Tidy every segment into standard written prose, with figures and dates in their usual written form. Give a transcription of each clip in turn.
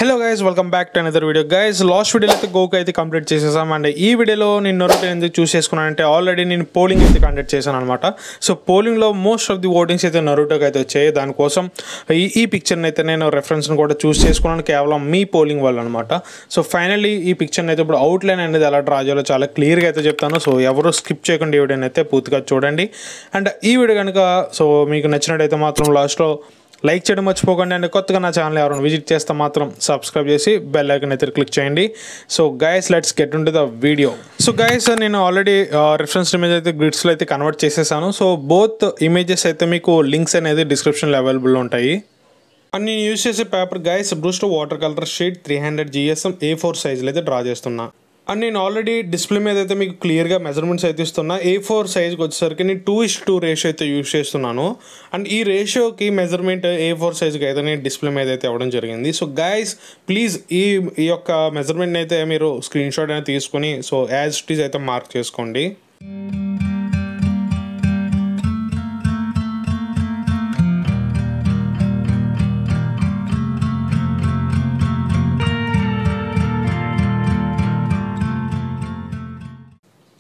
Hello guys, welcome back to another video. Guys, last video అయితే goku అయితే complete చేసేసాం and ఈ వీడియోలో నేను Naruto ఎందుకు చూస్ చేసుకున్నానంటే ఆల్రెడీ నేను పోలింగ్ అయితే కండక్ట్ చేశాను అనమాట. సో పోలింగ్లో మోస్ట్ ఆఫ్ ది ఓటింగ్స్ అయితే Narutoకి అయితే వచ్చాయి. దానికోసం ఈ పిక్చర్ని అయితే నేను రెఫరెన్స్ని కూడా చూస్ చేసుకున్నాను కేవలం మీ పోలింగ్ వల్ల అనమాట. సో ఫైనల్లీ ఈ పిక్చర్ని అయితే ఇప్పుడు అవుట్లైన్ అనేది ఎలా డ్రా చేయాలో చాలా క్లియర్గా అయితే చెప్తాను. సో ఎవరు స్కిప్ చేయకుండా ఈ వీడియోని అయితే పూర్తిగా చూడండి. అండ్ ఈ వీడియో కనుక సో మీకు నచ్చినట్టయితే మాత్రం లాస్ట్లో లైక్ చేయడం మర్చిపోకండి. అండ్ కొత్తగా నా ఛానల్ ఎవరైనా విజిట్ చేస్తే మాత్రం సబ్స్క్రైబ్ చేసి బెల్ ఐకాన్ అయితే క్లిక్ చేయండి. So guys let's get into the video. So guys నేను ఆల్రెడీ రిఫరెన్స్ ఇమేజ్ అయితే గ్రిడ్స్లో అయితే కన్వర్ట్ చేసేసాను. సో బోత్ ఇమేజెస్ అయితే మీకు లింక్స్ అనేది డిస్క్రిప్షన్లో అవైలబుల్ ఉంటాయి. అండ్ నేను యూజ్ చేసే paper guys Brustro water colour sheet 300 GSM A4 సైజులో అయితే డ్రా చేస్తున్నా. అండ్ నేను ఆల్రెడీ డిస్ప్లే మీద అయితే మీకు క్లియర్గా మెజర్మెంట్స్ అయితే ఇస్తున్నా. A4 సైజ్కి వచ్చేసరికి నేను 2:2 రేషియో అయితే యూజ్ చేస్తున్నాను. అండ్ ఈ రేషియోకి మెజర్మెంట్ A4 సైజ్కి అయితే నేను డిస్ప్లే మీద అయితే ఇవ్వడం జరిగింది. సో గైస్ ప్లీజ్ ఈ యొక్క మెజర్మెంట్ని అయితే మీరు స్క్రీన్ షాట్ అనేది తీసుకొని సో యాజ్ ఇట్ ఈజ్ అయితే మార్క్ చేసుకోండి.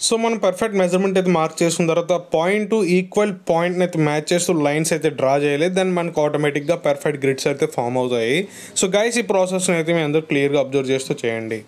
సో మనం పర్ఫెక్ట్ మెజర్మెంట్ అయితే మార్క్ చేసుకున్న తర్వాత పాయింట్ ఈక్వల్ పాయింట్ని అయితే మ్యాచ్ చేస్తూ లైన్స్ అయితే డ్రా చేయాలి. దెన్ మనకు ఆటోమేటిక్గా పర్ఫెక్ట్ గ్రిడ్స్ అయితే ఫామ్ అవుతాయి. సో గైస్ ఈ ప్రాసెస్ని అయితే మీ అందరూ క్లియర్గా అబ్జర్వ్ చేస్తూ చేయండి.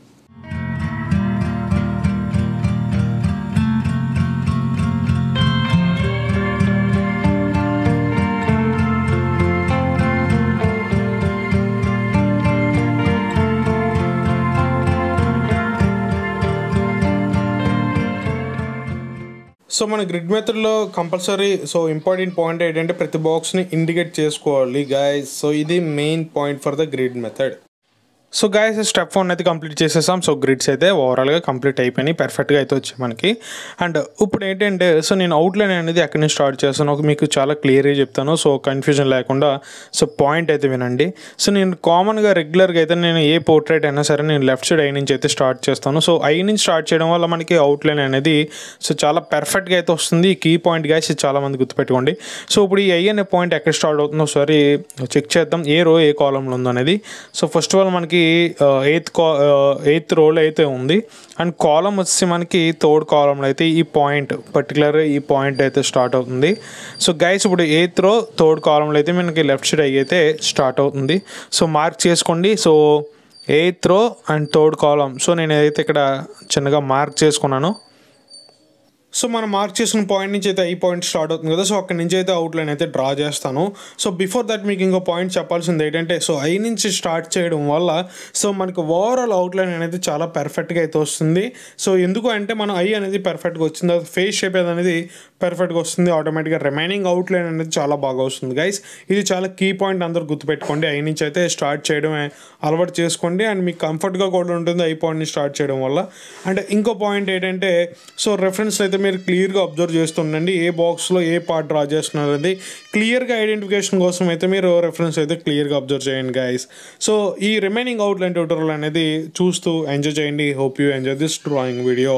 సో మన గ్రిడ్ మెథడ్లో కంపల్సరీ సో ఇంపార్టెంట్ పాయింట్ ఏంటంటే ప్రతి బాక్స్ని ఇండికేట్ చేసుకోవాలి గైస్. సో ఇది main point for the grid method. So guys step 1 అయితే కంప్లీట్ చేసేసాం. సో గ్రిడ్స్ అయితే ఓవరాల్గా కంప్లీట్ అయిపోయినాయి, పర్ఫెక్ట్గా అయితే వచ్చాయి మనకి. అండ్ ఇప్పుడు ఏంటంటే సో నేను అవుట్లైన్ అనేది ఎక్కడి నుంచి స్టార్ట్ చేస్తాను మీకు చాలా క్లియర్గా చెప్తాను. సో కన్ఫ్యూజన్ లేకుండా సో పాయింట్ అయితే వినండి. సో నేను కామన్గా రెగ్యులర్గా అయితే నేను ఏ పోర్ట్రేట్ అయినా సరే నేను లెఫ్ట్ సైడ్ ఐ నుంచి అయితే స్టార్ట్ చేస్తాను. సో ఐ నుంచి స్టార్ట్ చేయడం వల్ల మనకి అవుట్లైన్ అనేది సో చాలా పర్ఫెక్ట్గా అయితే వస్తుంది. ఈ కీ పాయింట్ గైస్ చాలా మంది గుర్తుపెట్టుకోండి. సో ఇప్పుడు ఈ ఐ అనే పాయింట్ ఎక్కడ స్టార్ట్ అవుతుందో ఒకసారి చెక్ చేద్దాం, ఏ రో ఏ కాలంలో ఉందో అనేది. సో ఫస్ట్ ఆఫ్ ఆల్ మనకి ఎయిత్ రోలో అయితే ఉంది. అండ్ కాలం వచ్చి మనకి థర్డ్ కాలంలో అయితే ఈ పాయింట్ పర్టికులర్గా ఈ పాయింట్ అయితే స్టార్ట్ అవుతుంది. సో గైస్ ఇప్పుడు ఎయిత్ రో థర్డ్ కాలంలో అయితే మనకి లెఫ్ట్ సైడ్ అయితే స్టార్ట్ అవుతుంది. సో మార్క్ చేసుకోండి. సో ఎయిత్ రో అండ్ థర్డ్ కాలం. సో నేను ఏదైతే ఇక్కడ చిన్నగా మార్క్ చేసుకున్నాను. సో మనం మార్క్ చేసిన పాయింట్ నుంచి అయితే ఐ పాయింట్ స్టార్ట్ అవుతుంది కదా. సో అక్కడి నుంచి అయితే అవుట్లైన్ అయితే డ్రా చేస్తాను. సో బిఫోర్ దట్ మీకు ఇంకో పాయింట్ చెప్పాల్సింది ఏంటంటే సో ఐ నుంచి స్టార్ట్ చేయడం వల్ల సో మనకు ఓవరాల్ అవుట్లైన్ అనేది చాలా పర్ఫెక్ట్గా అయితే వస్తుంది. సో ఎందుకు అంటే మనం ఐ అనేది పర్ఫెక్ట్గా వచ్చింది, ఫేస్ షేప్ అనేది పర్ఫెక్ట్గా వస్తుంది, ఆటోమేటిక్గా రిమైనింగ్ అవుట్లైన్ అనేది చాలా బాగా వస్తుంది గైస్. ఇది చాలా కీ పాయింట్, అందరూ గుర్తుపెట్టుకోండి. ఐ నుంచి అయితే స్టార్ట్ చేయడం అలవాటు చేసుకోండి. అండ్ మీకు కంఫర్ట్గా కూడా ఉంటుంది ఐ పాయింట్ని స్టార్ట్ చేయడం వల్ల. అండ్ ఇంకో పాయింట్ ఏంటంటే సో రెఫరెన్స్ అయితే మీరు క్లియర్గా అబ్జర్వ్ చేస్తుండండి. ఏ బాక్స్లో ఏ పార్ట్ డ్రా చేస్తున్నారు అనేది క్లియర్గా ఐడెంటిఫికేషన్ కోసం అయితే మీరు రెఫరెన్స్ అయితే క్లియర్గా అబ్జర్వ్ చేయండి గైస్. సో ఈ రిమైనింగ్ అవుట్లైన్ ట్యూటోరియల్ అనేది చూస్తూ ఎంజాయ్ చేయండి. Hope you enjoy this drawing video.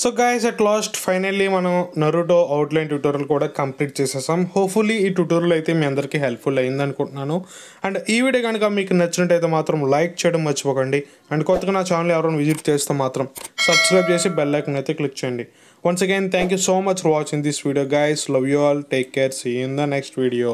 So guys at last finally మనం నరూటో అవుట్లైన్ ట్యూటోరియల్ కూడా కంప్లీట్ చేసేసాం. హోప్ఫుల్లీ ఈ ట్యూటోరియల్ అయితే మీ అందరికీ హెల్ప్ఫుల్ అయింది అనుకుంటున్నాను. అండ్ ఈ వీడియో కనుక మీకు నచ్చినట్టయితే మాత్రం లైక్ చేయడం మర్చిపోకండి. అండ్ కొత్తగా నా ఛానల్ ఎవరైనా విజిట్ చేస్తే మాత్రం సబ్స్క్రైబ్ చేసి బెల్ ఐకాన్ అయితే క్లిక్ చేయండి. Once again thank you so much for watching this video guys. Love you all. Take care. See you in the next video.